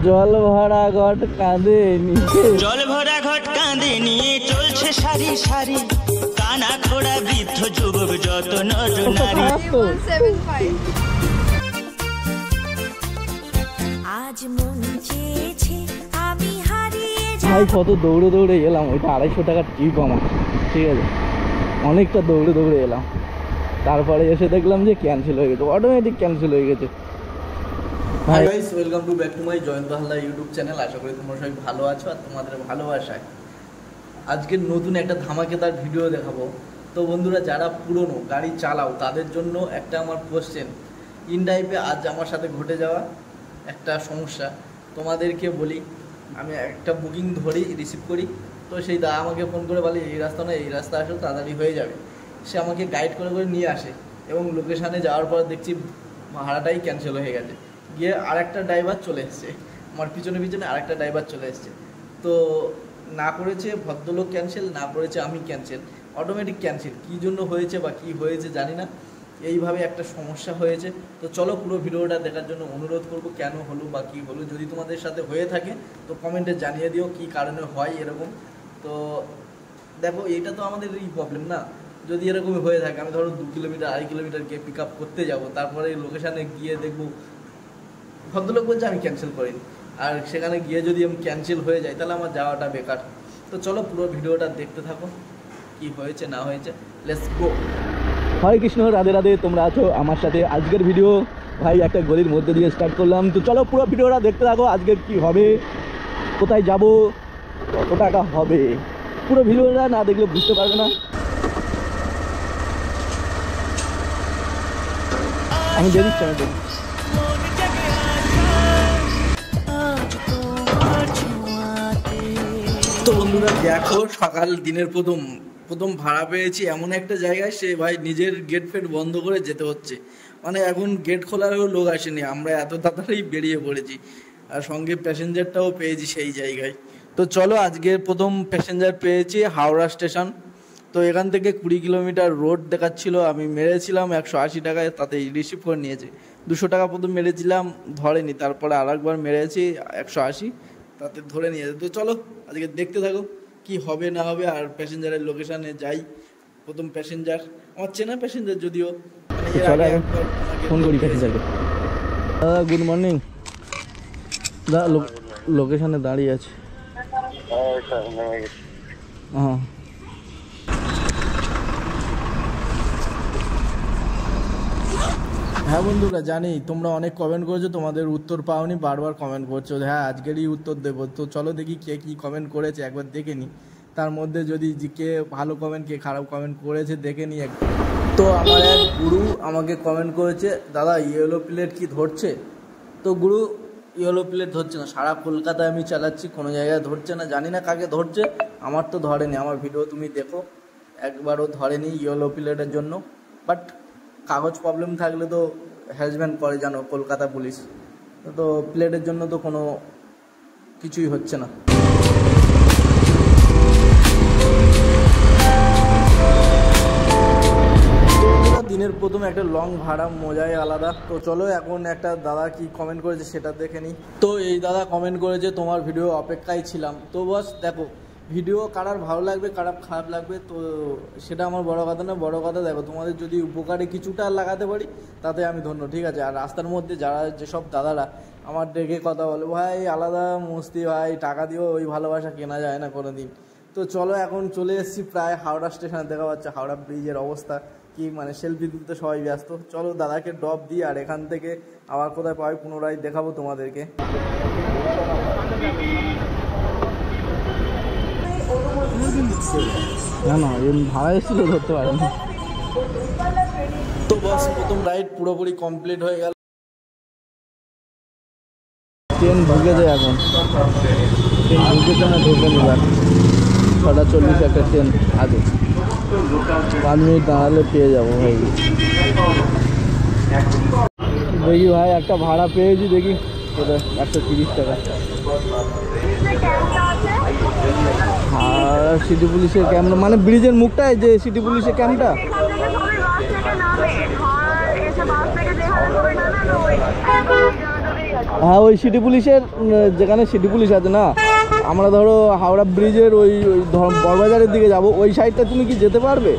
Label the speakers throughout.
Speaker 1: জল ভরা ঘট কাঁদে নিয়ে,
Speaker 2: জল ভরা ঘট কাঁদে নিয়ে চলছে সারি সারি, কানা খোড়া বৃদ্ধ যুবক যত নর নারী।
Speaker 3: আজ মন চেয়েছে আমি হারিয়ে
Speaker 1: ভাই কত দৌড়ে দৌড়ে এলাম, ওইটা 250 টাকার টিপ আমার, ঠিক আছে, অনেকটা দৌড়ে দৌড়ে এলাম, তারপরে এসে দেখলাম যে ক্যান্সেল হয়ে গেছে, অটোমেটিক ক্যান্সেল হয়ে গেছে। Hi guys, welcome to back to my Jayanta Haldar YouTube channel. আশা করি তোমরা সবাই ভালো আছো আর তোমাদের ভালোবাসায় আজকে নতুন একটা ধামাকেদার ভিডিও দেখাবো। তো বন্ধুরা, যারা পুরনো গাড়ি চালাও তাদের জন্য একটা আমার কোশ্চেন, ইন লাইফে আজ আমার সাথে ঘটে যাওয়া একটা সমস্যা তোমাদেরকে বলি। আমি একটা বুকিং ধরি, রিসিভ করি, তো সেই দা আমাকে ফোন করে বলে এই রাস্তা না, এই রাস্তা আসো, তাড়াতাড়ি হয়ে যাবে। সে আমাকে গাইড করে করে নিয়ে আসে এবং লোকেশানে যাওয়ার পর দেখছি ভাড়াটাই ক্যান্সেল হয়ে গেছে। গিয়ে আরেকটা ড্রাইভার চলে এসছে, আমার পিছনে পিছনে আরেকটা ড্রাইভার চলে এসছে। তো না করেছে ভদ্রলোক ক্যান্সেল, না করেছে আমি ক্যান্সেল, অটোমেটিক ক্যান্সেল। কী জন্য হয়েছে বা কী হয়েছে জানি না, এইভাবে একটা সমস্যা হয়েছে। তো চলো পুরো ভিডিওটা দেখার জন্য অনুরোধ করব, কেন হলো বা কী হলো। যদি তোমাদের সাথে হয়ে থাকে তো কমেন্টে জানিয়ে দিও কী কারণে হয় এরকম। তো দেখো, এইটা তো আমাদের এই প্রবলেম না, যদি এরকমই হয়ে থাকে, আমি ধরো 2 কিলোমিটার 2.5 কিলোমিটার গিয়ে পিক আপ করতে যাবো, তারপরে লোকেশানে গিয়ে দেখবো ভদ্রলোক বলছে আমি ক্যান্সেল করিনি, আর সেখানে গিয়ে যদি আমি ক্যান্সেল হয়ে যায় তাহলে আমার যাওয়াটা বেকার। তো চলো পুরো ভিডিওটা দেখতে থাকো, কি হয়েছে না হয়েছে, লেটস গো। হরে কৃষ্ণ, রাধে রাধে, তোমরা আছো আমার সাথে। আজকের ভিডিও ভাই একটা গলির মধ্যে দিয়ে স্টার্ট করলাম। তো চলো পুরো ভিডিওটা দেখতে থাকো, আজকের কি হবে, কোথায় যাব, কত টাকা হবে, পুরো ভিডিওটা না দেখলে বুঝতে পারবে না। আমি দিয়ে দিচ্ছি, আমি দিয়ে দিচ্ছি। তো বন্ধুরা দেখো, সকাল দিনের প্রথম ভাড়া পেয়েছি এমন একটা জায়গায়, সে ভাই নিজের গেট ফেট বন্ধ করে যেতে হচ্ছে। মানে এখন গেট খোলারও লোক আসেনি, আমরা এত তাড়াতাড়ি বেরিয়ে পড়েছি, আর সঙ্গে প্যাসেঞ্জারটাও পেয়েছি সেই জায়গায়। তো চলো, আজকে প্রথম প্যাসেঞ্জার পেয়েছি হাওড়া স্টেশন। তো এখান থেকে 20 কিলোমিটার রোড দেখাচ্ছিল, আমি মেরেছিলাম 180 টাকায়, তাতে রিসিভ করে নিয়েছে। 200 টাকা প্রথম মেরেছিলাম, ধরেনি, তারপরে আরেকবার মেরেছি 180, তাতে ধরে নিয়েছে। তো চলো আজকে দেখতে থাকো কি হবে না হবে। আর প্যাসেঞ্জারের লোকেশানে যাই। প্রথম প্যাসেঞ্জার আমার চেনা প্যাসেঞ্জার, যদিও ফোন করি প্যাসেঞ্জারকে। দাদা গুড মর্নিং, দাদা লোকেশানে দাঁড়িয়ে আছে। হ্যাঁ হ্যাঁ বন্ধুরা, জানি তোমরা অনেক কমেন্ট করেছো, তোমাদের উত্তর পাওনি, বারবার কমেন্ট করছো। হ্যাঁ, আজকেরই উত্তর দেবো। তো চলো দেখি কে কী কমেন্ট করেছে, একবার দেখে নিই। তার মধ্যে যদি কে ভালো কমেন্ট, কে খারাপ কমেন্ট করেছে দেখে নিই একবার। তো আমার এক গুরু আমাকে কমেন্ট করেছে, দাদা ইয়েলো প্লেট কি ধরছে? তো গুরু, ইয়েলো প্লেট ধরছে না, সারা কলকাতায় আমি চালাচ্ছি, কোনো জায়গায় ধরছে না, জানি না কাকে ধরছে, আমার তো ধরেনি। আমার ভিডিও তুমি দেখো, একবারও ধরেনি ইয়েলো প্লেটের জন্য। বাট কাগজ প্রবলেম থাকলে তো হ্যারাসমেন্ট করে, জানো, কলকাতা পুলিশ। তো প্লেটের জন্য তো কোনো কিছুই হচ্ছে না। দিনের প্রথম একটা লং ভাড়া মজাই আলাদা। তো চলো এখন একটা দাদা কি কমেন্ট করেছে সেটা দেখে নিই। তো এই দাদা কমেন্ট করেছে, তোমার ভিডিও অপেক্ষায় ছিলাম। তো বস দেখো, ভিডিও কারার ভালো লাগবে, কারার খারাপ লাগবে, তো সেটা আমার বড় কথা না। বড় কথা দেখো, তোমাদের যদি উপকারে কিছুটা লাগাতে পারি তাতে আমি ধন্য, ঠিক আছে। আর রাস্তার মধ্যে যারা যেসব দাদারা আমার ডেকে কথা বলে, ভাই আলাদা মস্তি, ভাই টাকা দিয়েও ওই ভালোবাসা কেনা যায় না কোনো দিন। তো চলো এখন চলে এসেছি প্রায় হাওড়া স্টেশনে। দেখা পাচ্ছে হাওড়া ব্রিজের অবস্থা কি, মানে সেলফি তুলতে সবাই ব্যস্ত। চলো দাদাকে ড্রপ দিই, আর এখান থেকে আবার কোথায় পাই পুনরায় দেখাবো তোমাদেরকে। না না, ভাড়া এসেছিল, ধরতে পারে না। তো বাস প্রথম রাইড পুরোপুরি কমপ্লিট হয়ে গেল। ট্রেন ঢুকেছে এখন, ট্রেন ঢুকেছে না ঢুকে নিবার। 6:40 একটা ট্রেন আছে, 5 মিনিট দাঁড়ালে পেয়ে যাবো ভাই। দেখি ভাই একটা ভাড়া পেয়েছি, দেখি কোথায়, 130 টাকা। আর সিটি পুলিশের ক্যাম্প, মানে ব্রিজের মুখটায় যে সিটি পুলিশের ক্যাম্পটা। হ্যাঁ ওই সিটি পুলিশের যেখানে সিটি পুলিশ আছে না, আমরা ধরো হাওড়া ব্রিজের ওই ওই বড়বাজারের দিকে যাব, ওই সাইডটা তুমি কি যেতে পারবে?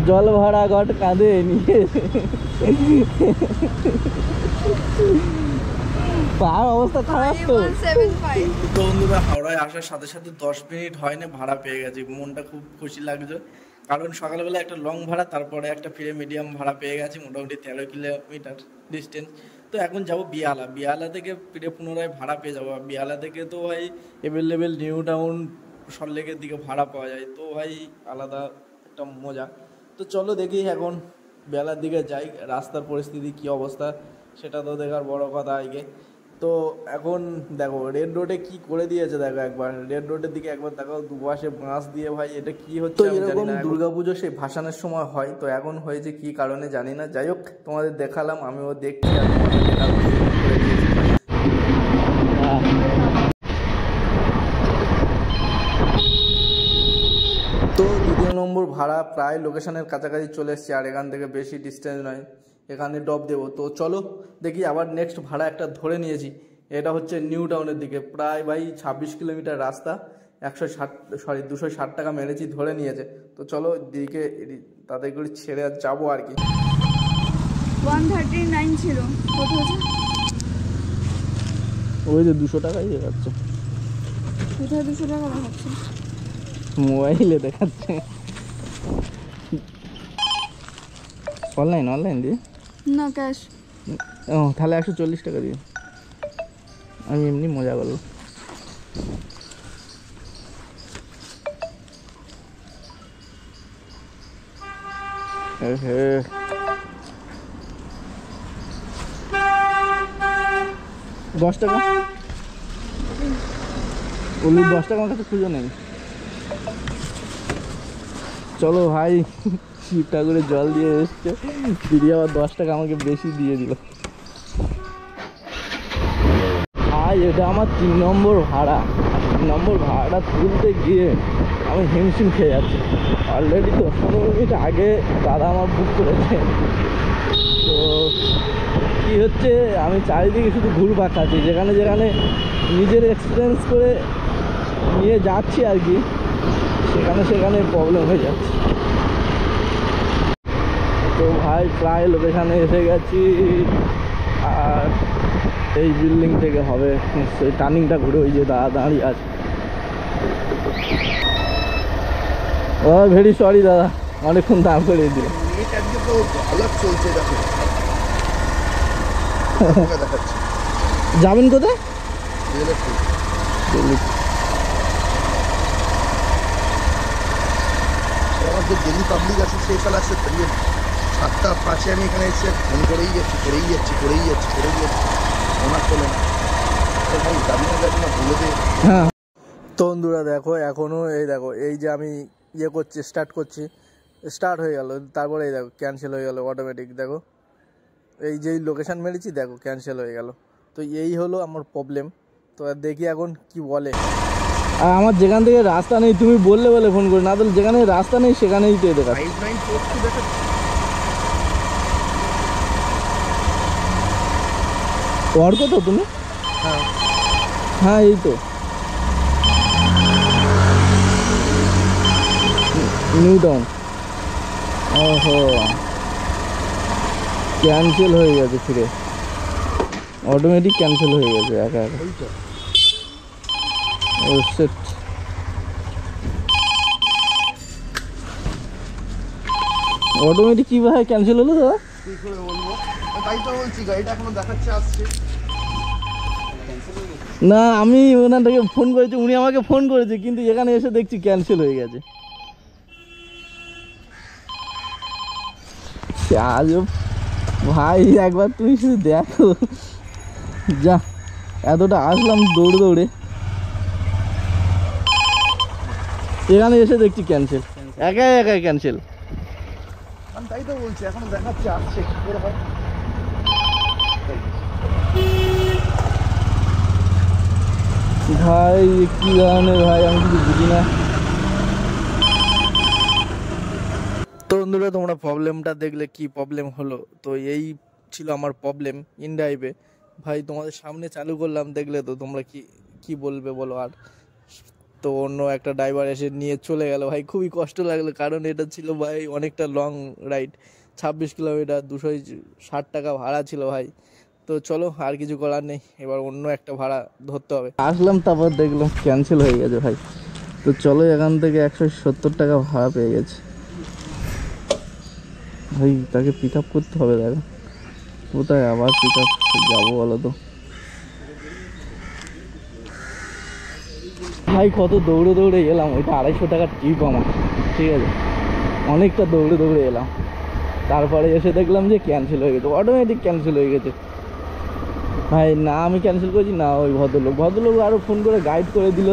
Speaker 1: জল ভরা ঘট কাঁধে নিয়ে পাহাড় অবস্থা খারাপ তো। বন্ধুরা হাওড়ায় আসার সাথে সাথে 10 মিনিট হয় না ভাড়া পেয়ে গেছি, মনটা খুব খুশি লাগছে। কারণ সকালবেলা একটা লং ভাড়া, তারপরে একটা ফিরে মিডিয়াম ভাড়া পেয়ে গেছি, মোটামুটি 13 কিলোমিটার ডিস্টেন্স। তো এখন যাব বিয়ালা, বিয়ালা থেকে ফিরে পুনরায় ভাড়া পেয়ে যাবো। বিয়ালা থেকে তো ভাই অ্যাভেলেবেল নিউ টাউন সল্টলেকের দিকে ভাড়া পাওয়া যায়, তো ভাই আলাদা একটা মজা। তো চলো দেখি এখন বেলার দিকে যাই, রাস্তার পরিস্থিতি কি অবস্থা সেটা তো দেখার বড় কথা আগে। তো এখন দেখো রেড রোডে কি করে দিয়েছে, দেখো একবার রেড রোডের দিকে একবার দেখো, দুপাশে বাঁশ দিয়ে ভাই এটা কি হচ্ছে। তো এরকম দুর্গাপুজো সেই ভাসানের সময় হয়, তো এখন হয়েছে কি কারণে জানি না। যাই হোক তোমাদের দেখালাম, আমিও দেখছি আর তোমাদের দেখালাম করে দিয়েছি। তো 2 নম্বর ভাড়া প্রায় লোকেশনের কাছাকাছি চলে এসছে, আর এখান থেকে বেশি ডিস্টেন্স নয়, এখানে ড্রপ দেবো। তো চলো দেখি, আবার নেক্সট ভাড়া একটা ধরে নিয়েছি, এটা হচ্ছে নিউ টাউনের দিকে, প্রায় ভাই 26 কিলোমিটার রাস্তা, 260 টাকা মেরেছি, ধরে নিয়েছে। তো চলো দিকে তাদের করে ছেড়ে আর যাবো আর কি।
Speaker 4: 139 ছিল, কত হয়েছে?
Speaker 1: ওই যে 200 টাকাই দেখাচ্ছে।
Speaker 4: কোথায় 200 টাকা দেখাচ্ছে?
Speaker 1: মোবাইলে দেখাচ্ছে। অনলাইন দিয়ে
Speaker 4: না, ক্যাশ।
Speaker 1: ও তাহলে 140 টাকা দিয়ে, আমি এমনি মজা করলাম। হে 10 টাকা বললি, 10 টাকা আমার কাছে খুঁজে নেই। চলো ভাই, শিব ঠাকুরের জল দিয়ে এসছে, দিদি আবার 10 টাকা আমাকে বেশি দিয়ে দিল। ভাই এটা আমার 3 নম্বর ভাড়া, 3 নম্বর ভাড়াটা তুলতে গিয়ে আমি হিমশিম খেয়ে যাচ্ছি। অলরেডি 10-15 মিনিট আগে দাদা আমার বুক করেছে। তো কী হচ্ছে, আমি চারিদিকে শুধু ঘুরপাক খাচ্ছি, যেখানে যেখানে নিজের এক্সপিরিয়েন্স করে নিয়ে যাচ্ছি আর কি, সেখানে সেখানে প্রবলেম হয়ে যাচ্ছে। তো ভাই প্রায় লোকেশানে এসে গেছি, আর এই বিল্ডিং থেকে হবে সেই টার্নিংটা ঘুরে ওই যে দাঁড়িয়ে আছে। ও ভেরি সরি দাদা, অনেকক্ষণ দাম করে দিল। যাবেন কোথায়?
Speaker 5: দিল্লি পাবলিক আছে, সেই সাল আসছে 7:05 আমি এখানে এসে ফোন করেই যাচ্ছি ওনার চলে না, ভাই দাবি না যাবে না বলে দে।
Speaker 1: হ্যাঁ তো বন্ধুরা দেখো, এখনও এই দেখো, এই যে আমি ইয়ে করছি, স্টার্ট হয়ে গেল, তারপরে এই দেখো ক্যান্সেল হয়ে গেল অটোমেটিক। দেখো এই যেই লোকেশান মেরেছি, দেখো ক্যান্সেল হয়ে গেল। তো এই হলো আমার প্রবলেম। তো দেখি এখন কি বলে। আর আমার যেখান থেকে রাস্তা নেই, তুমি বললে বলে ফোন করি, না তাহলে যেখানে রাস্তা নেই সেখানেই তো দেখা। অর্ক তো তুমি? হ্যাঁ এই তো নিউ টাউন। ওহো, ক্যান্সেল হয়ে গেছে, ফিরে অটোমেটিক ক্যান্সেল হয়ে গেছে একা একা। ও শিট, অটোমেটিক কিভাবে ক্যান্সেল হলো দাদা?
Speaker 5: কি করে বলবো, তাই তো বলছি গাড়িটা এখনো দেখাচ্ছে আসছে।
Speaker 1: না আমি ওনাটাকে ফোন করেছি, উনি আমাকে ফোন করেছে, কিন্তু এখানে এসে দেখছি ক্যান্সেল হয়ে গেছে। আজব ভাই, একবার তুমি শুধু দেখো, যা এতটা আসলাম দৌড়ে, এখানে এসে দেখছি ক্যান্সেল, একাই ক্যান্সেল।
Speaker 5: আমি তাই তো বলছি এখনো দেখাচ্ছে আসছে, কি করে হয়?
Speaker 1: ভাই কি ধরনের ভাই, আমি কিছু বুঝি না। তো বন্ধুরা তোমরা প্রবলেমটা দেখলে কি প্রবলেম হলো, তো এই ছিল আমার প্রবলেম ইন ড্রাইভে। ভাই তোমাদের সামনে চালু করলাম, দেখলে তো তোমরা কি কি বলবে বলো। আর তো অন্য একটা ড্রাইভার এসে নিয়ে চলে গেল, ভাই খুবই কষ্ট লাগলো, কারণ এটা ছিল ভাই অনেকটা লং রাইড, 26 কিলোমিটার, 260 টাকা ভাড়া ছিল ভাই। তো চলো আর কিছু করার নেই, এবার অন্য একটা ভাড়া ধরতে হবে। আসলাম তারপর দেখলাম ক্যান্সেল হয়ে গেছে ভাই। তো চলো এখান থেকে 170 টাকা ভাড়া পেয়ে গেছে ভাই। তাকে পিক আপ করতে হবে, দেখো কোথায় আবার পিক আপ যাবো বলো তো ভাই। কত দৌড়ে দৌড়ে এলাম, ওইটা 250 টাকার ট্রিপ আমার, ঠিক আছে, অনেকটা দৌড়ে দৌড়ে এলাম। তারপরে এসে দেখলাম যে ক্যান্সেল হয়ে গেছে, অটোমেটিক ক্যান্সেল হয়ে গেছে ভাই। না আমি ক্যান্সেল করেছি না, ওই ভদ্রলোক আরও ফোন করে গাইড করে দিল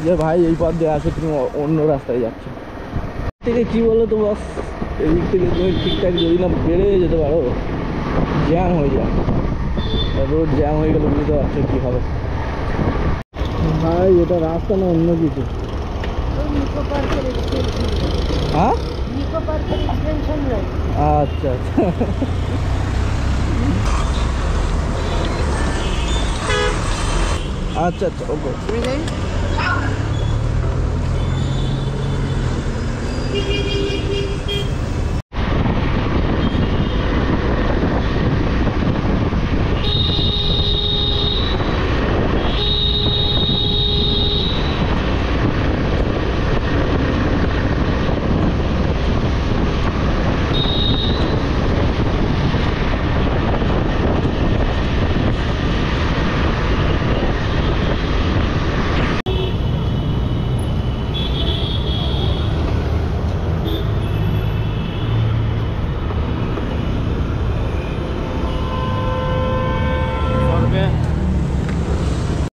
Speaker 1: যে ভাই এই পথ দিয়ে আসো, তুমি অন্য রাস্তায় যাচ্ছ। থেকে কী বলো তো বস, এদিক থেকে তুমি ঠিকঠাক যদি না বেরিয়ে যেতে পারো, জ্যাম হয়ে যায়, রোড জ্যাম হয়ে গেলে বুঝতে পারছো কী হবে ভাই। এটা রাস্তা না অন্য কিছু। হ্যাঁ আচ্ছা আচ্ছা আচ্ছা আচ্ছা ওকে।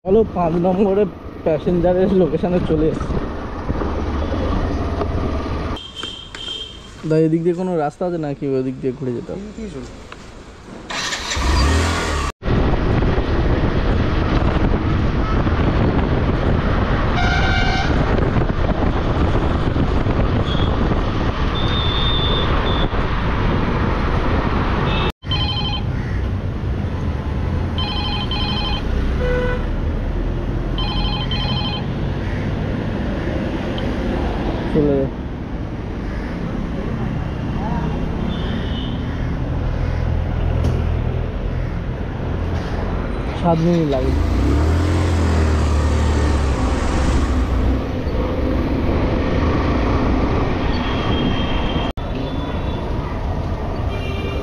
Speaker 1: চলো 5 নম্বরে প্যাসেঞ্জারের লোকেশানে চলে এসেছি। দাদা এদিক দিয়ে কোনো রাস্তা আছে নাকি ওদিক দিয়ে ঘুরে যেতে হবে? চলে যায় 7 মিনিট লাগে।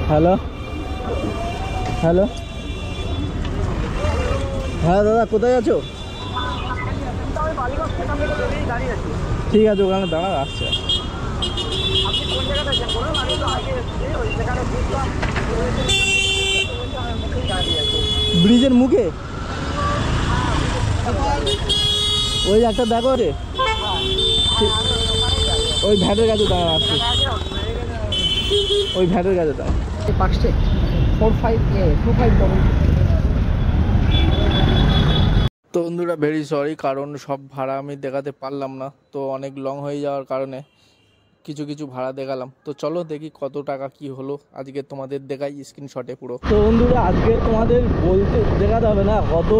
Speaker 1: হ্যালো হ্যালো, হ্যাঁ দাদা কোথায় আছো? ঠিক আছে ওখানে দাঁড়া, আসছে। ব্রিজের মুখে ওই একটা দেখো রে, ওই ভ্যাটের কাছে দাঁড়া, আসছে ওই ভ্যাটের কাছে দাঁড়া। 4525 তো বন্ধুরা ভেরি সরি, কারণ সব ভাড়া আমি দেখাতে পারলাম না, তো অনেক লং হয়ে যাওয়ার কারণে কিছু কিছু ভাড়া দেখালাম। তো চলো দেখি কত টাকা কি হলো, আজকে তোমাদের দেখাই স্ক্রিনশটে পুরো। তো বন্ধুরা আজকে তোমাদের বলতে দেখাতে হবে না কত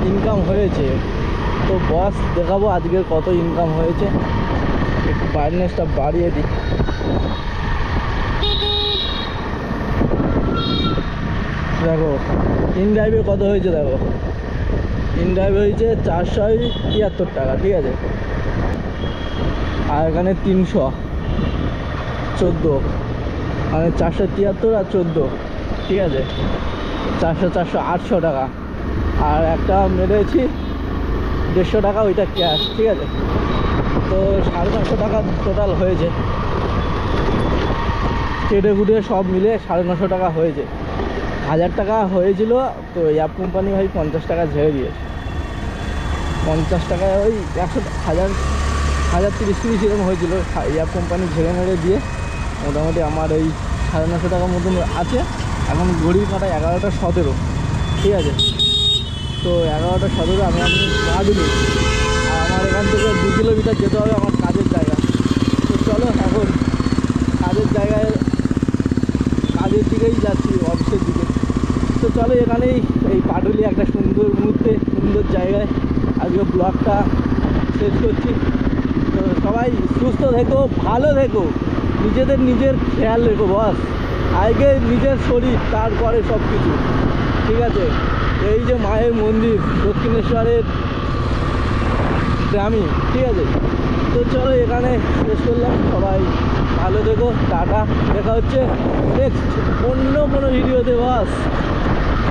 Speaker 1: ইনকাম হয়েছে, তো বস দেখাবো আজকের কত ইনকাম হয়েছে। একটু ব্রাইটনেসটা বাড়িয়ে দিই। দেখো ইন ড্রাইভে কত হয়েছে, দেখো ইন ড্রাইভ হয়েছে 473 টাকা, ঠিক আছে। আর এখানে 314, মানে 473 আর 14, ঠিক আছে, 800 টাকা। আর একটা মেরেছি 150 টাকা, ওইটা ক্যাশ, ঠিক আছে। তো 550 টাকা টোটাল হয়েছে, কেটে কুটে সব মিলে 950 টাকা হয়েছে। 1000 টাকা হয়েছিল, তো অ্যাপ কোম্পানি ভাই 50 টাকা ঝেড়ে দিয়েছে। 50 টাকায় ওই 1030 এরকম হয়েছিল, অ্যাপ কোম্পানি ঝেড়ে মেরে দিয়ে মোটামুটি আমার এই 950 টাকার মতন আছে। এখন ঘড়ির কাঁটায় 11টা 17, ঠিক আছে। তো 11টা 17 আমি কাঁদনি, আর আমার এখান থেকে 2 কিলোমিটার যেতে হবে আমার কাজের জায়গা। তো চলো এখন কাজ কাজের জায়গায় কাজের দিকেই যাচ্ছি, অফিসের দিকে। তো চলো এখানেই এই পাটুলি একটা সুন্দর মুহূর্তে, সুন্দর জায়গায় আজকে ব্লগটা শেষ করছি। তো সবাই সুস্থ থেকো, ভালো থেকো, নিজের খেয়াল রেখো বস। আগে নিজের শরীর, তারপরে সব কিছু, ঠিক আছে? এই যে মায়ের মন্দির দক্ষিণেশ্বরের গ্রামে, ঠিক আছে? তো চলো এখানে শেষ করলাম। সবাই ভালো থেকো, টাটা, দেখা হচ্ছে নেক্সট অন্য কোনো ভিডিওতে বস।